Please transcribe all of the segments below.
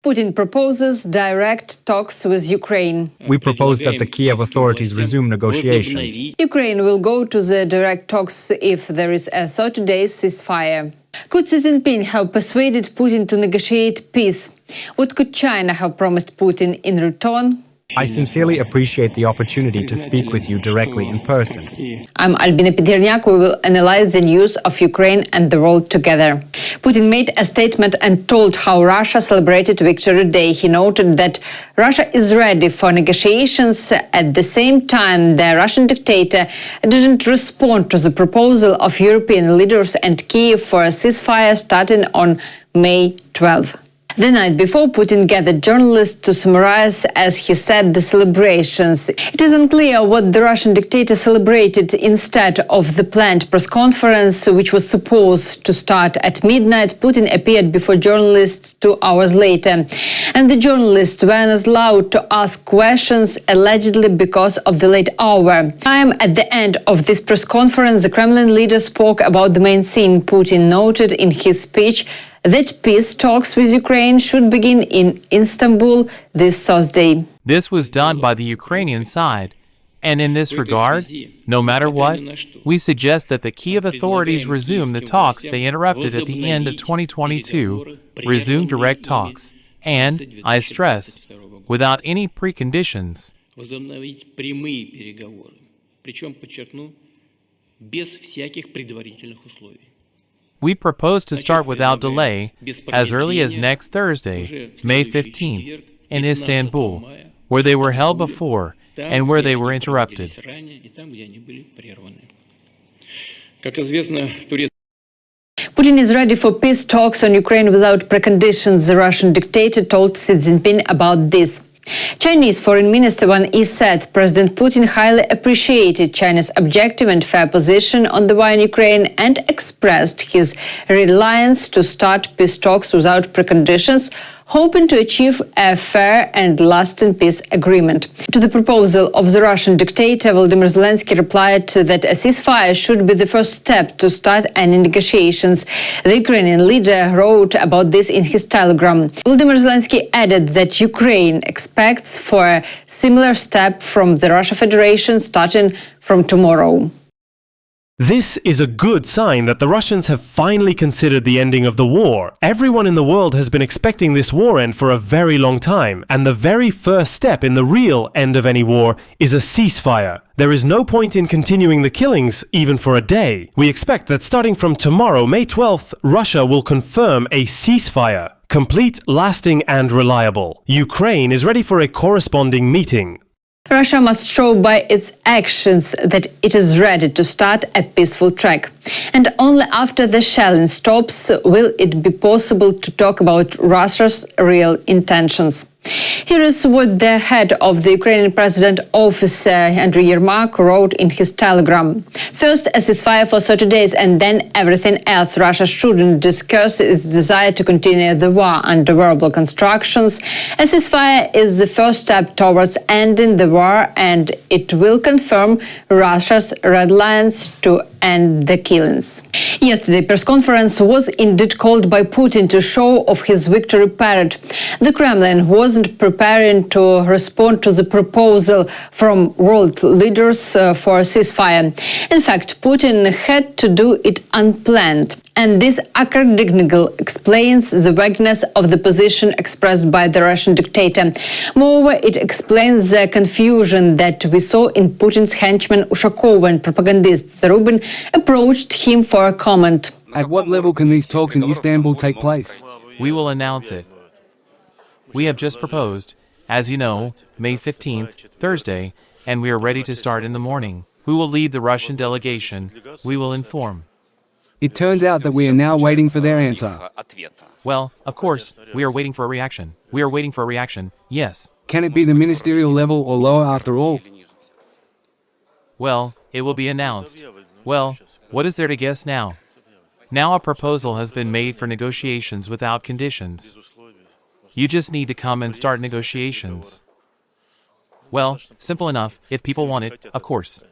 Putin proposes direct talks with Ukraine. We propose that the Kiev authorities resume negotiations. Ukraine will go to the direct talks if there is a 30-day ceasefire. Could Xi Jinping have persuaded Putin to negotiate peace? What could China have promised Putin in return? I sincerely appreciate the opportunity to speak with you directly in person. I'm Albina Peterniak. We will analyze the news of Ukraine and the world together. Putin made a statement and told how Russia celebrated Victory Day. He noted that Russia is ready for negotiations. At the same time, the Russian dictator didn't respond to the proposal of European leaders and Kiev for a ceasefire starting on May 12. The night before, Putin gathered journalists to summarize, as he said, the celebrations. It is unclear what the Russian dictator celebrated instead of the planned press conference, which was supposed to start at midnight. Putin appeared before journalists 2 hours later. And the journalists were not allowed to ask questions, allegedly because of the late hour. At the end of this press conference, the Kremlin leader spoke about the main theme. Putin noted in his speech that peace talks with Ukraine should begin in Istanbul this Thursday. This was done by the Ukrainian side, and in this regard, no matter what, we suggest that the Kiev authorities resume the talks they interrupted at the end of 2022, resume direct talks, and, I stress, without any preconditions. We propose to start without delay as early as next Thursday, May 15th, in Istanbul, where they were held before and where they were interrupted. Putin is ready for peace talks on Ukraine without preconditions. The Russian dictator told Xi Jinping about this. Chinese Foreign Minister Wang Yi said President Putin highly appreciated China's objective and fair position on the war in Ukraine and expressed his reliance to start peace talks without preconditions, hoping to achieve a fair and lasting peace agreement. To the proposal of the Russian dictator, Vladimir Zelensky replied that a ceasefire should be the first step to start any negotiations. The Ukrainian leader wrote about this in his telegram. Vladimir Zelensky added that Ukraine expects for a similar step from the Russian Federation starting from tomorrow. This is a good sign that the Russians have finally considered the ending of the war. Everyone in the world has been expecting this war end for a very long time, and the very first step in the real end of any war is a ceasefire. There is no point in continuing the killings, even for a day. We expect that starting from tomorrow, May 12th, Russia will confirm a ceasefire, complete, lasting and reliable. Ukraine is ready for a corresponding meeting. Russia must show by its actions that it is ready to start a peaceful track. And only after the shelling stops will it be possible to talk about Russia's real intentions. Here is what the head of the Ukrainian President Office, Andriy Yermak, wrote in his telegram. First, a ceasefire for 30 days and then everything else. Russia shouldn't discuss its desire to continue the war under verbal constructions. A ceasefire is the first step towards ending the war, and it will confirm Russia's red lines to end the killings. Yesterday, press conference was indeed called by Putin to show off his victory parade. The Kremlin wasn't preparing to respond to the proposal from world leaders for a ceasefire. In fact, Putin had to do it unplanned. And this academical explains the vagueness of the position expressed by the Russian dictator. Moreover, it explains the confusion that we saw in Putin's henchman Ushakov when propagandist Zarubin approached him for a comment. At what level can these talks in Istanbul take place? We will announce it. We have just proposed, as you know, May 15th, Thursday, and we are ready to start in the morning. Who will lead the Russian delegation? We will inform. It turns out that we are now waiting for their answer. Well, of course, we are waiting for a reaction. We are waiting for a reaction, yes. Can it be the ministerial level or lower after all? Well, it will be announced. Well, what is there to guess now? Now a proposal has been made for negotiations without conditions. You just need to come and start negotiations. Well, simple enough, if people want it, of course.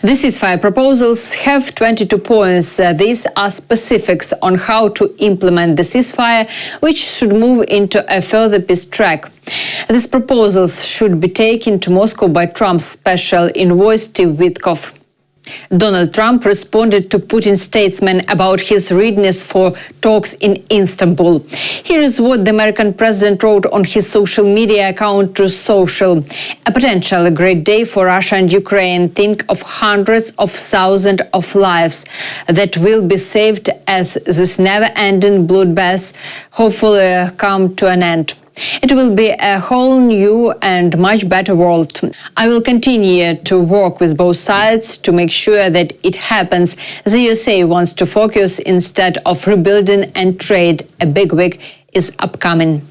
The ceasefire proposals have 22 points. These are specifics on how to implement the ceasefire, which should move into a further peace track. These proposals should be taken to Moscow by Trump's special envoy Steve Witkoff. Donald Trump responded to Putin's statesman about his readiness for talks in Istanbul. Here is what the American president wrote on his social media account Truth Social. A potentially great day for Russia and Ukraine. Think of hundreds of thousands of lives that will be saved as this never-ending bloodbath hopefully come to an end. It will be a whole new and much better world. I will continue to work with both sides to make sure that it happens. The USA wants to focus instead of rebuilding and trade. A big week is upcoming.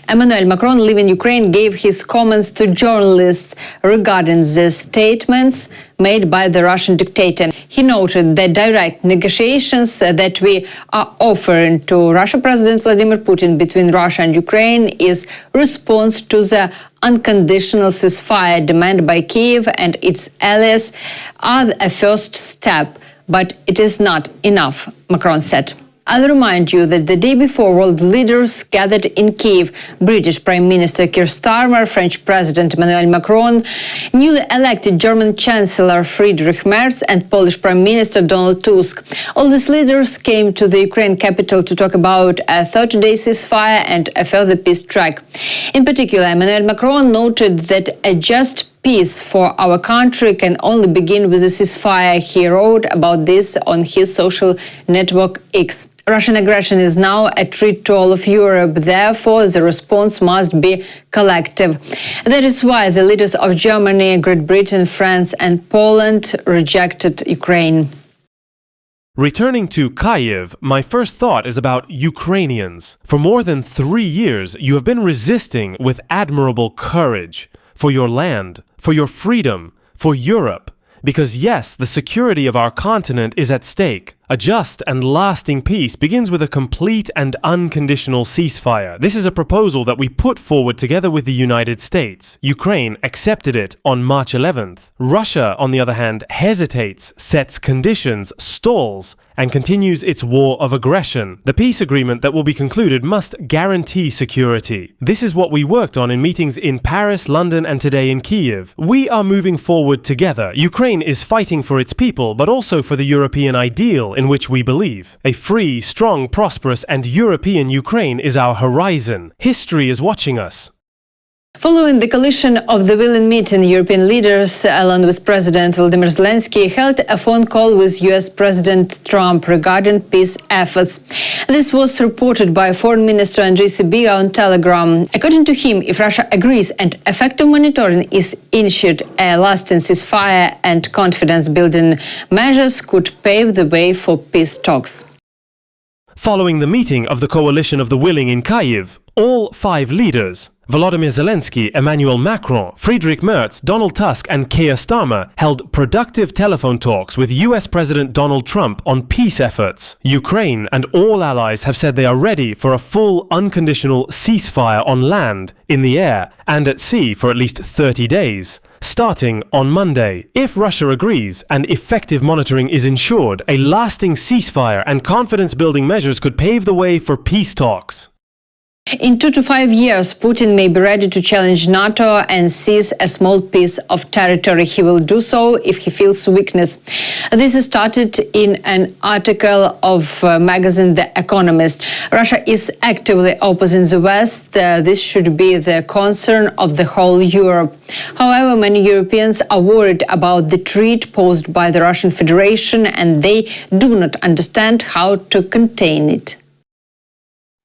Emmanuel Macron, living in Ukraine, gave his comments to journalists regarding the statements made by the Russian dictator. He noted that direct negotiations that we are offering to Russian President Vladimir Putin between Russia and Ukraine is response to the unconditional ceasefire demanded by Kiev and its allies are a first step, but it is not enough, Macron said. I'll remind you that the day before world leaders gathered in Kiev, British Prime Minister Keir Starmer, French President Emmanuel Macron, newly elected German Chancellor Friedrich Merz and Polish Prime Minister Donald Tusk. All these leaders came to the Ukraine capital to talk about a 30-day ceasefire and a further peace track. In particular, Emmanuel Macron noted that a just peace for our country can only begin with a ceasefire. He wrote about this on his social network X. Russian aggression is now a threat to all of Europe. Therefore, the response must be collective. That is why the leaders of Germany, Great Britain, France and Poland rejected Ukraine. Returning to Kyiv, my first thought is about Ukrainians. For more than 3 years, you have been resisting with admirable courage for your land, for your freedom, for Europe. Because yes, the security of our continent is at stake. A just and lasting peace begins with a complete and unconditional ceasefire. This is a proposal that we put forward together with the United States. Ukraine accepted it on March 11th. Russia, on the other hand, hesitates, sets conditions, stalls, and continues its war of aggression. The peace agreement that will be concluded must guarantee security. This is what we worked on in meetings in Paris, London, and today in Kyiv. We are moving forward together. Ukraine is fighting for its people, but also for the European ideal in which we believe. A free, strong, prosperous, and European Ukraine is our horizon. History is watching us. Following the collision of the Vilnius meeting, European leaders, along with President Vladimir Zelensky, held a phone call with US President Trump regarding peace efforts. This was reported by Foreign Minister Andrei Sybiga on Telegram. According to him, if Russia agrees and effective monitoring is initiated, a lasting ceasefire and confidence-building measures could pave the way for peace talks. Following the meeting of the Coalition of the Willing in Kyiv, all 5 leaders, Volodymyr Zelensky, Emmanuel Macron, Friedrich Merz, Donald Tusk and Keir Starmer held productive telephone talks with US President Donald Trump on peace efforts. Ukraine and all allies have said they are ready for a full unconditional ceasefire on land, in the air and at sea for at least 30 days. Starting on Monday. If Russia agrees and effective monitoring is ensured, a lasting ceasefire and confidence-building measures could pave the way for peace talks. In 2 to 5 years, Putin may be ready to challenge NATO and seize a small piece of territory. He will do so if he feels weakness. This is started in an article of magazine The Economist. Russia is actively opposing the West. This should be the concern of the whole Europe. However, many Europeans are worried about the threat posed by the Russian Federation, and they do not understand how to contain it.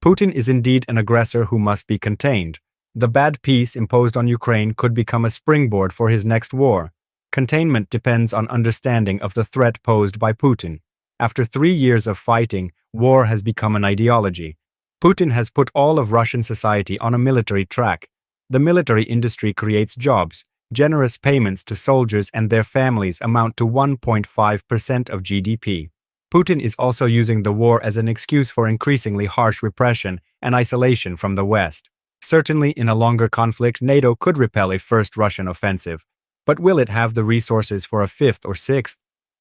Putin is indeed an aggressor who must be contained. The bad peace imposed on Ukraine could become a springboard for his next war. Containment depends on understanding of the threat posed by Putin. After 3 years of fighting, war has become an ideology. Putin has put all of Russian society on a military track. The military industry creates jobs. Generous payments to soldiers and their families amount to 1.5% of GDP. Putin is also using the war as an excuse for increasingly harsh repression and isolation from the West. Certainly, in a longer conflict, NATO could repel a first Russian offensive. But will it have the resources for a fifth or sixth?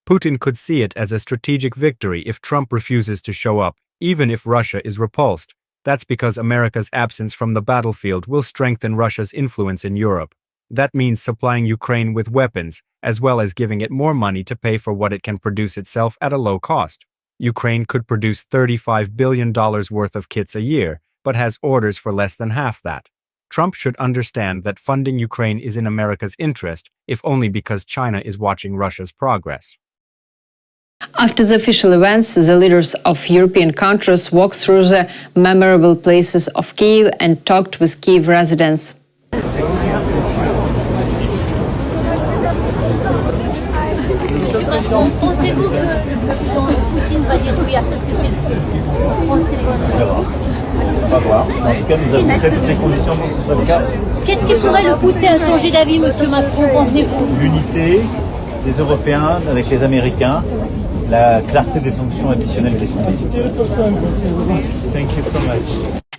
Putin could see it as a strategic victory if Trump refuses to show up, even if Russia is repulsed. That's because America's absence from the battlefield will strengthen Russia's influence in Europe. That means supplying Ukraine with weapons, as well as giving it more money to pay for what it can produce itself at a low cost. Ukraine could produce $35 billion worth of kits a year, but has orders for less than half that. Trump should understand that funding Ukraine is in America's interest, if only because China is watching Russia's progress. After the official events, the leaders of European countries walked through the memorable places of Kyiv and talked with Kyiv residents. Pensez-vous que Poutine va dire oui à ce cessez-le-feu? On va voir. En tout cas, nous avons fait toutes les conditions pour que ce soit le cas. Qu'est-ce qui pourrait le pousser à changer d'avis, Monsieur Macron, pensez-vous? L'unité des Européens avec les Américains, la clarté des sanctions additionnelles qui sont mises. Thank you so much.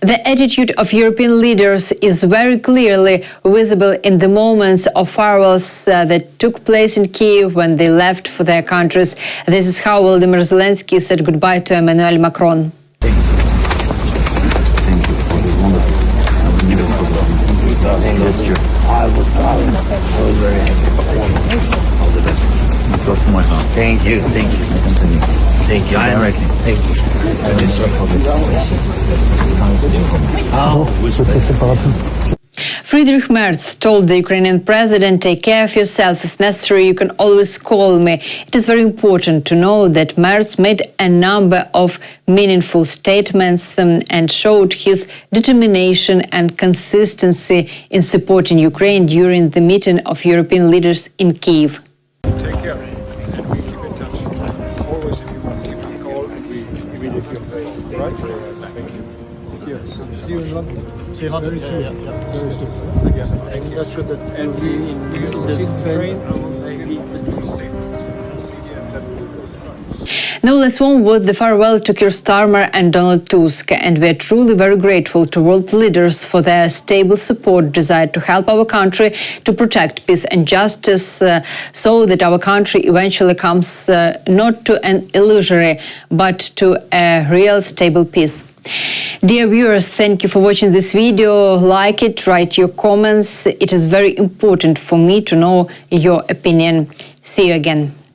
The attitude of European leaders is very clearly visible in the moments of farewells that took place in Kyiv when they left for their countries. This is how Vladimir Zelensky said goodbye to Emmanuel Macron. Thank you for the wonderful. I was very happy. All the best. To my heart. Thank you. Thank you. Thank you. I am ready. Thank you. Friedrich Merz told the Ukrainian president, "Take care of yourself. If necessary, you can always call me." It is very important to know that Merz made a number of meaningful statements and showed his determination and consistency in supporting Ukraine during the meeting of European leaders in Kyiv. Take care, and we keep in touch. Always, if you want to give me a call, and we immediately available. Right? Thank you. See you in London. See you in London. Very soon. And we train. No less warm was the farewell to Keir Starmer and Donald Tusk, and we are truly very grateful to world leaders for their stable support, desire to help our country to protect peace and justice, so that our country eventually comes not to an illusory, but to a real stable peace. Dear viewers, thank you for watching this video. Like it, write your comments. It is very important for me to know your opinion. See you again.